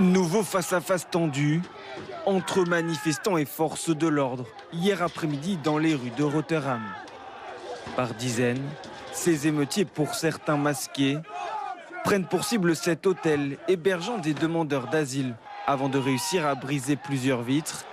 Nouveau face-à-face tendu entre manifestants et forces de l'ordre, hier après-midi dans les rues de Rotterdam. Par dizaines, ces émeutiers, pour certains masqués, prennent pour cible cet hôtel hébergeant des demandeurs d'asile avant de réussir à briser plusieurs vitres,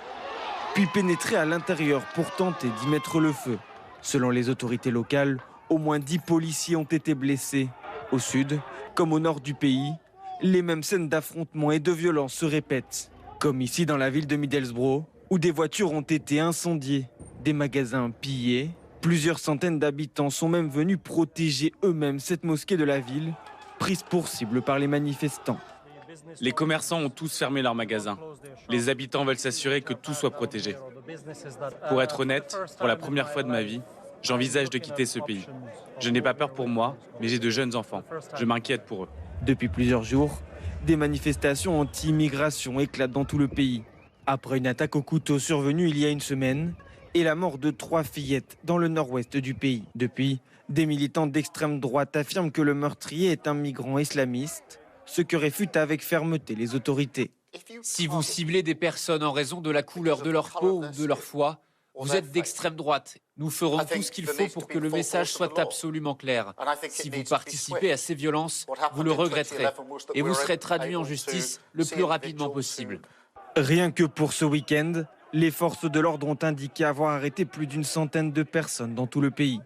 puis pénétrer à l'intérieur pour tenter d'y mettre le feu. Selon les autorités locales, au moins 10 policiers ont été blessés. Au sud, comme au nord du pays, les mêmes scènes d'affrontements et de violence se répètent. Comme ici dans la ville de Middlesbrough, où des voitures ont été incendiées, des magasins pillés. Plusieurs centaines d'habitants sont même venus protéger eux-mêmes cette mosquée de la ville, prise pour cible par les manifestants. Les commerçants ont tous fermé leurs magasins. Les habitants veulent s'assurer que tout soit protégé. Pour être honnête, pour la première fois de ma vie, j'envisage de quitter ce pays. Je n'ai pas peur pour moi, mais j'ai de jeunes enfants. Je m'inquiète pour eux. Depuis plusieurs jours, des manifestations anti-immigration éclatent dans tout le pays. Après une attaque au couteau survenue il y a une semaine et la mort de 3 fillettes dans le nord-ouest du pays. Depuis, des militants d'extrême droite affirment que le meurtrier est un migrant islamiste, ce que réfutent avec fermeté les autorités. Si vous ciblez des personnes en raison de la couleur de leur peau ou de leur foi, vous êtes d'extrême droite. Nous ferons tout ce qu'il faut pour que le message soit absolument clair. Si vous participez à ces violences, vous le regretterez et vous serez traduit en justice le plus rapidement possible. Rien que pour ce week-end, les forces de l'ordre ont indiqué avoir arrêté plus d'une centaine de personnes dans tout le pays.